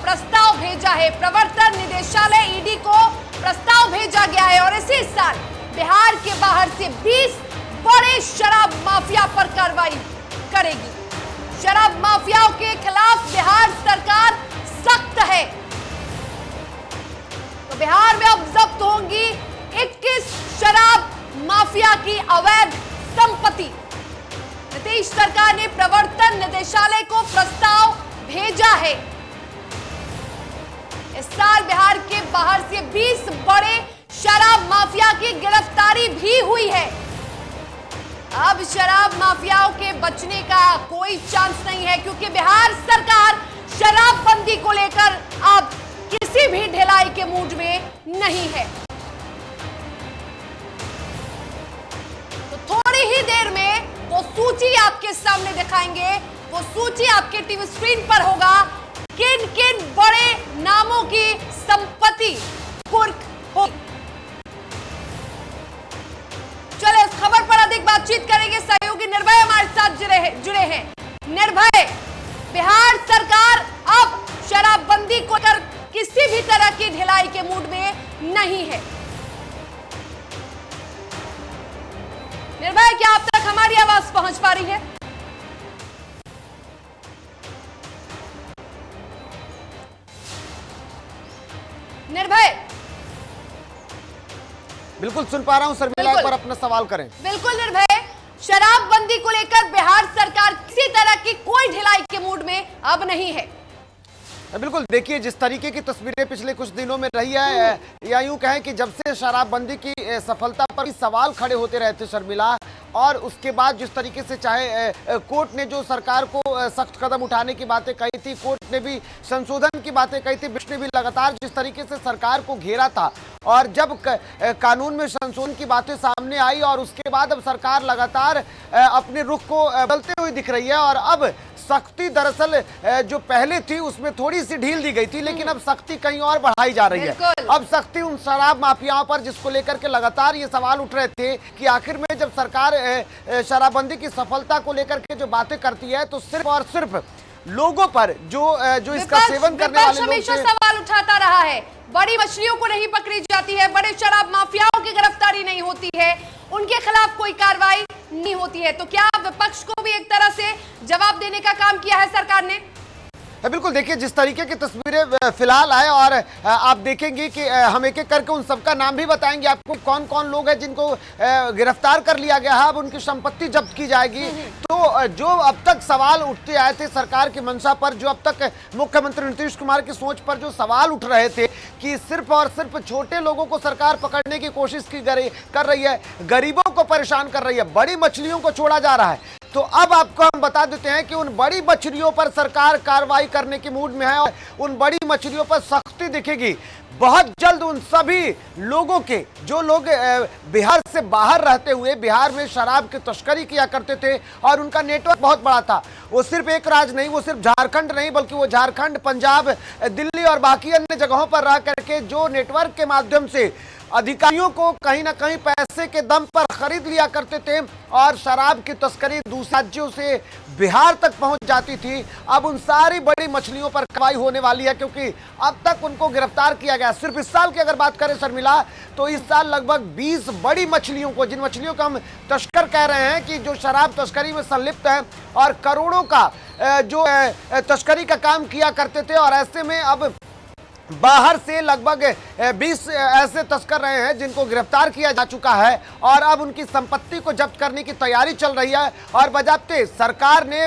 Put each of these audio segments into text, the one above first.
प्रस्ताव भेजा है। प्रवर्तन निदेशालय ईडी को प्रस्ताव भेजा गया है और इसी साल बिहार के बाहर से 20 बड़े शराब माफिया पर कार्रवाई करेगी। शराब माफियाओं के खिलाफ बिहार सरकार सख्त है। तो बिहार में अब जब्त होंगी 21 शराब माफिया की अवैध संपत्ति। नीतीश सरकार ने प्रवर्तन निदेशालय को प्रस्ताव भेजा है। इस साल बिहार के बाहर से 20 बड़े शराब माफिया की गिरफ्तारी भी हुई है। अब शराब माफियाओं के बचने का कोई चांस नहीं है, क्योंकि बिहार सरकार शराबबंदी को लेकर अब किसी भी ढिलाई के मूड में नहीं है। तो थोड़ी ही देर में वो सूची आपके सामने दिखाएंगे। वो सूची आपके टीवी स्क्रीन पर होगा। किन किन बड़े नामों की संपत्ति कुर्क होगी। चले इस खबर पर अधिक बातचीत करेंगे। सहयोगी निर्भय हमारे साथ जुड़े हैं। निर्भय, बिहार सरकार अब शराबबंदी को लेकर किसी भी तरह की ढिलाई के मूड में नहीं है। निर्भय, क्या आप तक हमारी आवाज पहुंच पा रही है? निर्भय, बिल्कुल सुन पा रहा हूं शर्मिला, एक बार अपना सवाल करें। बिल्कुल निर्भय, शराबबंदी को लेकर बिहार सरकार किसी तरह की कोई ढिलाई के मूड में अब नहीं है। बिल्कुल, देखिए जिस तरीके की तस्वीरें पिछले कुछ दिनों में रही है, या यूं कहें कि जब से शराबबंदी की सफलता पर सवाल खड़े होते रहते शर्मिला, और उसके बाद जिस तरीके से चाहे कोर्ट ने जो सरकार को सख्त कदम उठाने की बातें कही थी, कोर्ट ने भी संशोधन की बातें कही थी, विपक्ष ने भी लगातार जिस तरीके से सरकार को घेरा था, और जब कानून में संशोधन की बातें सामने आई और उसके बाद अब सरकार लगातार अपने रुख को बदलते हुए दिख रही है। और अब सख्ती दरअसल जो पहले थी उसमें थोड़ी सी ढील दी गई थी, लेकिन अब सख्ती कहीं और बढ़ाई जा रही है। अब सख्ती उन शराब माफियाओं पर जिसको लेकर के लगातार ये सवाल उठ रहे थे कि आखिर में जब सरकार शराबबंदी की सफलता को लेकर के जो बातें करती है, तो सिर्फ और सिर्फ लोगों पर जो इसका सेवन करने वाले लोग हमेशा सवाल उठाता रहा है। बड़ी मछलियों को नहीं पकड़ी जाती है, बड़े शराब माफियाओं की गिरफ्तारी नहीं होती है, उनके खिलाफ कोई कार्रवाई नहीं होती है। तो क्या विपक्ष को भी एक तरह से जवाब देने का काम किया है सरकार ने? बिल्कुल, देखिए जिस तरीके की तस्वीरें फिलहाल आए, और आप देखेंगे कि हम एक एक करके उन सबका नाम भी बताएंगे आपको, कौन कौन लोग हैं जिनको गिरफ्तार कर लिया गया है, अब उनकी संपत्ति जब्त की जाएगी। तो जो अब तक सवाल उठते आए थे सरकार की मंशा पर, जो अब तक मुख्यमंत्री नीतीश कुमार की सोच पर जो सवाल उठ रहे थे कि सिर्फ और सिर्फ छोटे लोगों को सरकार पकड़ने की कोशिश कर रही है, गरीबों को परेशान कर रही है, बड़ी मछलियों को छोड़ा जा रहा है, तो अब आपको हम बता देते हैं कि उन बड़ी मछलियों पर सरकार कार्रवाई करने के मूड में है और उन बड़ी मछलियों पर सख्ती दिखेगी। बहुत जल्द उन सभी लोगों के, जो लोग बिहार से बाहर रहते हुए बिहार में शराब की तस्करी किया करते थे और उनका नेटवर्क बहुत बड़ा था, वो सिर्फ एक राज्य नहीं, वो सिर्फ झारखंड नहीं, बल्कि वो झारखंड, पंजाब, दिल्ली और बाकी अन्य जगहों पर रह करके जो नेटवर्क के माध्यम से अधिकारियों को कहीं ना कहीं पैसे के दम पर खरीद लिया करते थे और शराब की तस्करी दूसरे राज्यों से बिहार तक पहुंच जाती थी, अब उन सारी बड़ी मछलियों पर कार्रवाई होने वाली है, क्योंकि अब तक उनको गिरफ्तार किया गया। सिर्फ इस साल की अगर बात करें शर्मिला, तो इस साल लगभग 20 बड़ी मछलियों को, जिन मछलियों को हम तस्कर कह रहे हैं कि जो शराब तस्करी में संलिप्त है और करोड़ों का जो तस्करी का काम किया करते थे, और ऐसे में अब बाहर से लगभग 20 ऐसे तस्कर रहे हैं जिनको गिरफ्तार किया जा चुका है और अब उनकी संपत्ति को जब्त करने की तैयारी चल रही है। और बजाते सरकार ने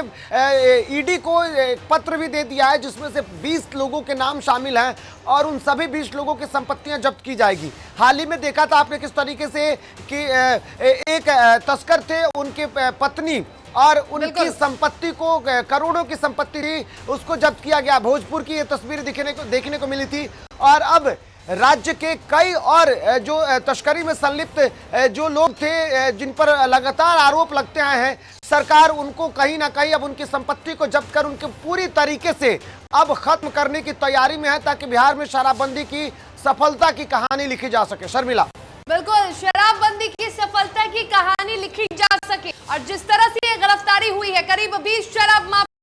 ईडी को एक पत्र भी दे दिया है जिसमें से 20 लोगों के नाम शामिल हैं और उन सभी 20 लोगों की संपत्तियां जब्त की जाएगी। हाल ही में देखा था आपने किस तरीके से कि एक तस्कर थे, उनके पत्नी और उनकी संपत्ति को, करोड़ों की संपत्ति थी, उसको जब्त किया गया। भोजपुर की ये तस्वीर देखने को मिली थी। और अब राज्य के कई और जो तस्करी में संलिप्त जो लोग थे, जिन पर लगातार आरोप लगते आए हैं, सरकार उनको कहीं ना कहीं अब उनकी संपत्ति को जब्त कर उनके पूरी तरीके से अब खत्म करने की तैयारी में है, ताकि बिहार में शराबबंदी की सफलता की कहानी लिखी जा सके। शर्मिला, बिल्कुल, शराबबंदी की सफलता की कहानी लिखी जा सके। और जिस तरह से ये गिरफ्तारी हुई है, करीब 20 शराब